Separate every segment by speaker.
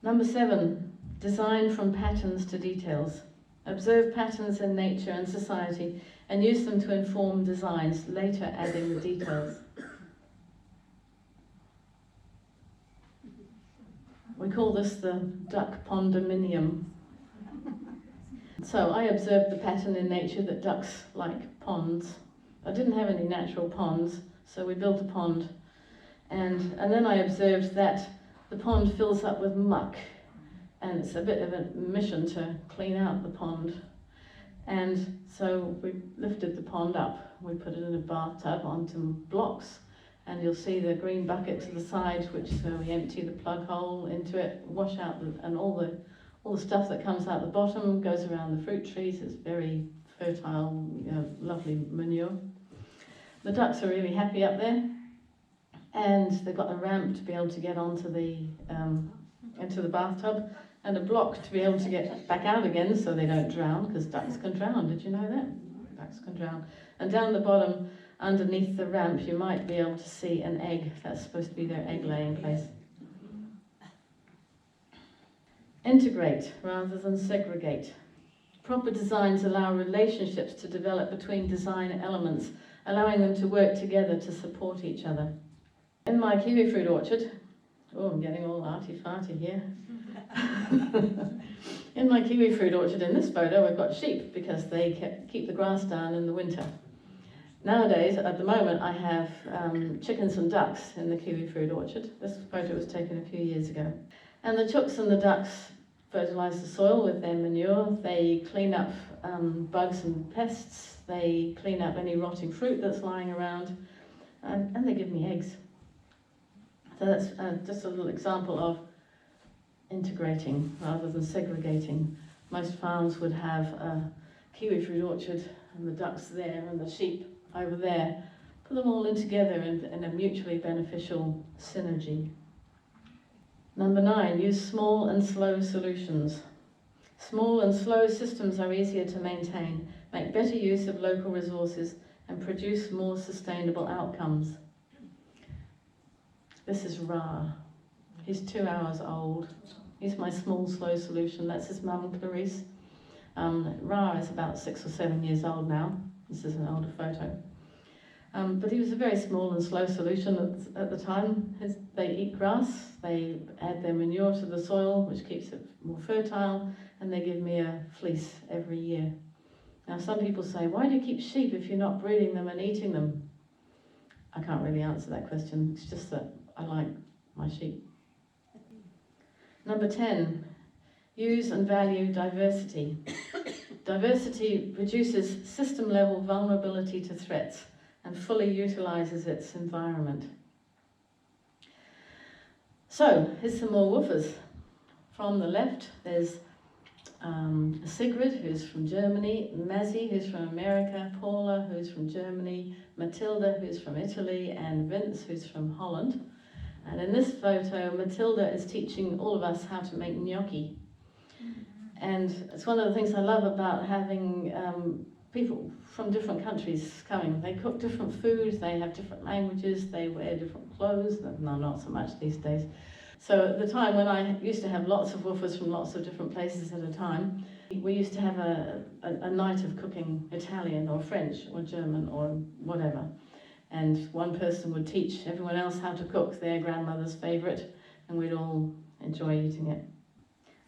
Speaker 1: Number 7, design from patterns to details. Observe patterns in nature and society and use them to inform designs, later adding the details. We call this the duck condominium. So I observed the pattern in nature that ducks like ponds. I didn't have any natural ponds, so we built a pond. And then I observed that the pond fills up with muck, and it's a bit of a mission to clean out the pond. And so we lifted the pond up. We put it in a bathtub on some blocks, and you'll see the green bucket to the side, which we empty the plug hole into it, wash out, and all the stuff that comes out the bottom goes around the fruit trees. It's very fertile, lovely manure. The ducks are really happy up there, and they've got a ramp to be able to get onto into the bathtub, and a block to be able to get back out again so they don't drown, because ducks can drown. Did you know that? Ducks can drown. And down the bottom, underneath the ramp, you might be able to see an egg. That's supposed to be their egg laying place. Integrate rather than segregate. Proper designs allow relationships to develop between design elements, allowing them to work together to support each other. In my kiwi fruit orchard, I'm getting all arty-farty here. In my kiwi fruit orchard in this photo, we've got sheep because they keep the grass down in the winter. Nowadays, at the moment, I have chickens and ducks in the kiwi fruit orchard. This photo was taken a few years ago. And the chooks and the ducks fertilise the soil with their manure. They clean up bugs and pests. They clean up any rotting fruit that's lying around. And they give me eggs. So that's just a little example of integrating rather than segregating. Most farms would have a kiwi fruit orchard and the ducks there and the sheep over there. Put them all in together in a mutually beneficial synergy. Number 9, use small and slow solutions. Small and slow systems are easier to maintain, make better use of local resources, and produce more sustainable outcomes. This is Ra. He's 2 hours old. He's my small, slow solution. That's his mum, Clarice. Ra is about 6 or 7 years old now. This is an older photo. But he was a very small and slow solution at the time. They eat grass, they add their manure to the soil, which keeps it more fertile, and they give me a fleece every year. Now, some people say, why do you keep sheep if you're not breeding them and eating them? I can't really answer that question. It's just that I like my sheep. Number 10, use and value diversity. Diversity reduces system-level vulnerability to threats and fully utilises its environment. So, here's some more woofers. From the left, there's Sigrid, who's from Germany, Mazzy, who's from America, Paula, who's from Germany, Matilda, who's from Italy, and Vince, who's from Holland. And in this photo, Matilda is teaching all of us how to make gnocchi. And it's one of the things I love about having people from different countries coming. They cook different foods, they have different languages, they wear different clothes. No, not so much these days. So at the time when I used to have lots of woofers from lots of different places at a time, we used to have a night of cooking Italian or French or German or whatever. And one person would teach everyone else how to cook their grandmother's favourite, and we'd all enjoy eating it.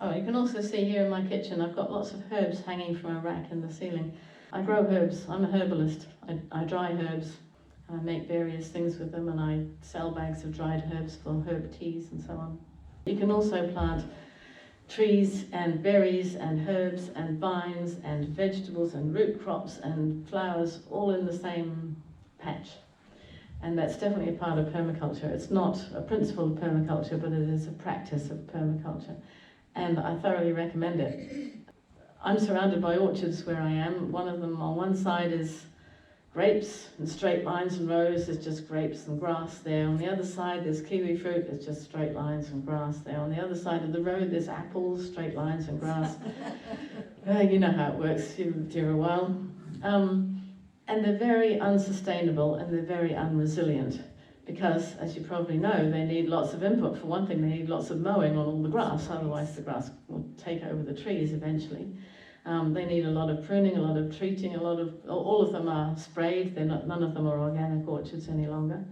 Speaker 1: Oh, you can also see here in my kitchen, I've got lots of herbs hanging from a rack in the ceiling. I grow herbs. I'm a herbalist. I dry herbs. I make various things with them, and I sell bags of dried herbs for herb teas and so on. You can also plant trees and berries and herbs and vines and vegetables and root crops and flowers all in the same patch. And that's definitely a part of permaculture. It's not a principle of permaculture, but it is a practice of permaculture. And I thoroughly recommend it. I'm surrounded by orchards where I am. One of them on one side is grapes and straight lines and rows. There's just grapes and grass there. On the other side there's kiwi fruit. There's just straight lines and grass there. On the other side of the road there's apples, straight lines and grass. You know how it works. You've lived here a while. And they're very unsustainable and they're very unresilient. because, as you probably know, they need lots of input. For one thing, they need lots of mowing on all the grass, otherwise the grass will take over the trees eventually. They need a lot of pruning, a lot of treating, all of them are sprayed, none of them are organic orchards any longer.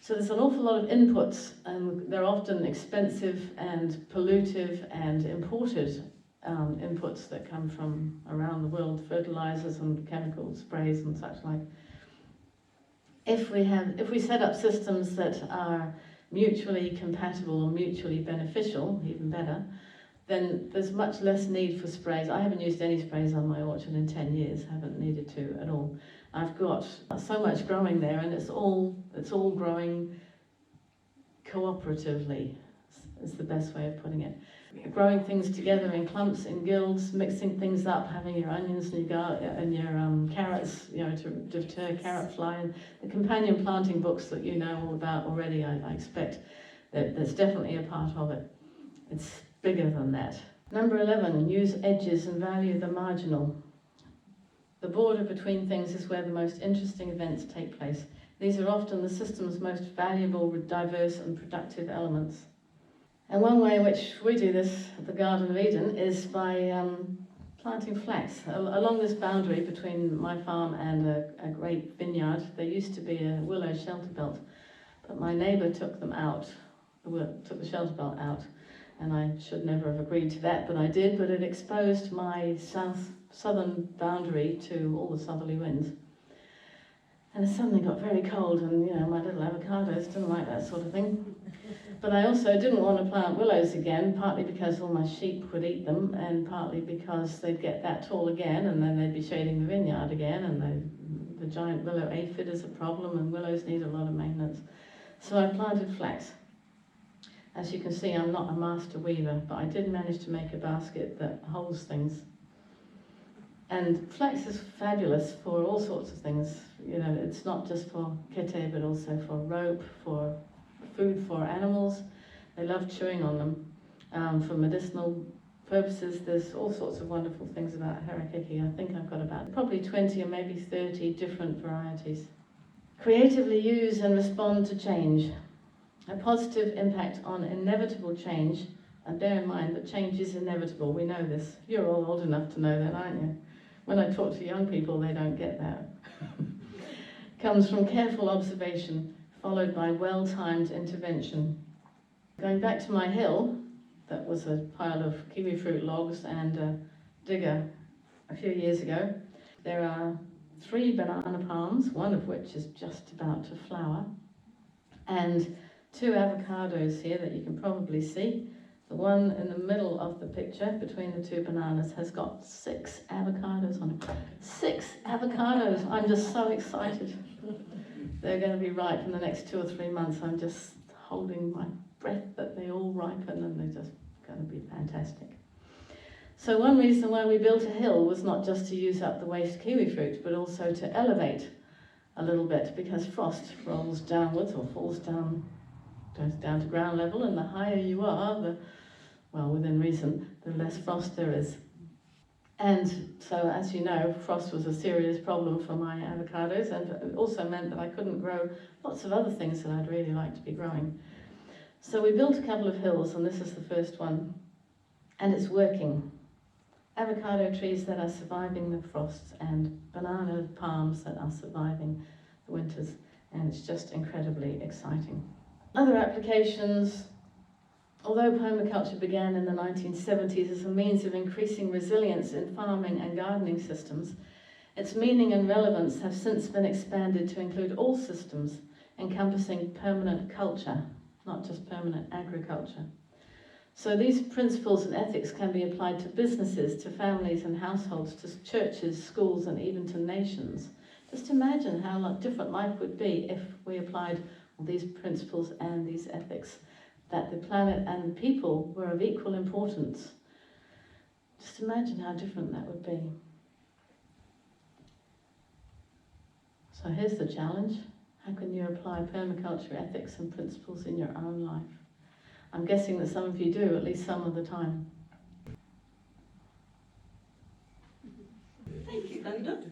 Speaker 1: So there's an awful lot of inputs, and they're often expensive and pollutive and imported inputs that come from around the world, fertilizers and chemical sprays and such like. If we set up systems that are mutually compatible or mutually beneficial, even better, then there's much less need for sprays. I haven't used any sprays on my orchard in 10 years, haven't needed to at all. I've got so much growing there, and it's all growing cooperatively, is the best way of putting it. Growing things together in clumps, in guilds, mixing things up, having your onions and your carrots, to deter carrot fly, and the companion planting books that you know all about already, I expect that there's definitely a part of it. It's bigger than that. Number 11, use edges and value the marginal. The border between things is where the most interesting events take place. These are often the system's most valuable, diverse and productive elements. And one way in which we do this at the Garden of Eden is by planting flax. Along this boundary between my farm and a great vineyard, there used to be a willow shelter belt, but my neighbour took them out, took the shelter belt out, and I should never have agreed to that, but I did, but it exposed my southern boundary to all the southerly winds. And it suddenly got very cold, and my little avocados didn't like that sort of thing. But I also didn't want to plant willows again, partly because all my sheep would eat them, and partly because they'd get that tall again, and then they'd be shading the vineyard again, and the giant willow aphid is a problem, and willows need a lot of maintenance. So I planted flax. As you can see, I'm not a master weaver, but I did manage to make a basket that holds things. And flax is fabulous for all sorts of things. It's not just for kete, but also for rope, for food for animals. They love chewing on them. For medicinal purposes, there's all sorts of wonderful things about harakeke. I think I've got about probably 20 or maybe 30 different varieties. Creatively use and respond to change. A positive impact on inevitable change, and bear in mind that change is inevitable. We know this. You're all old enough to know that, aren't you? When I talk to young people, they don't get that. Comes from careful observation, followed by well-timed intervention. Going back to my hill, that was a pile of kiwi fruit logs and a digger a few years ago, there are 3 banana palms, one of which is just about to flower, and 2 avocados here that you can probably see. The one in the middle of the picture, between the 2 bananas, has got 6 avocados on it. 6 avocados! I'm just so excited. They're going to be ripe in the next 2 or 3 months. I'm just holding my breath that they all ripen, and they're just going to be fantastic. So one reason why we built a hill was not just to use up the waste kiwi fruit, but also to elevate a little bit, because frost rolls downwards or falls down, goes down to ground level, and the higher you are, within reason, the less frost there is. And so, as you know, frost was a serious problem for my avocados, and it also meant that I couldn't grow lots of other things that I'd really like to be growing. So we built a couple of hills, and this is the first one, and it's working. Avocado trees that are surviving the frosts, and banana palms that are surviving the winters, and it's just incredibly exciting. Other applications. Although permaculture began in the 1970s as a means of increasing resilience in farming and gardening systems, its meaning and relevance have since been expanded to include all systems encompassing permanent culture, not just permanent agriculture. So these principles and ethics can be applied to businesses, to families and households, to churches, schools, and even to nations. Just imagine how different life would be if we applied these principles and these ethics, that the planet and the people were of equal importance. Just imagine how different that would be. So here's the challenge. How can you apply permaculture ethics and principles in your own life? I'm guessing that some of you do, at least some of the time.
Speaker 2: Thank you, Glenda.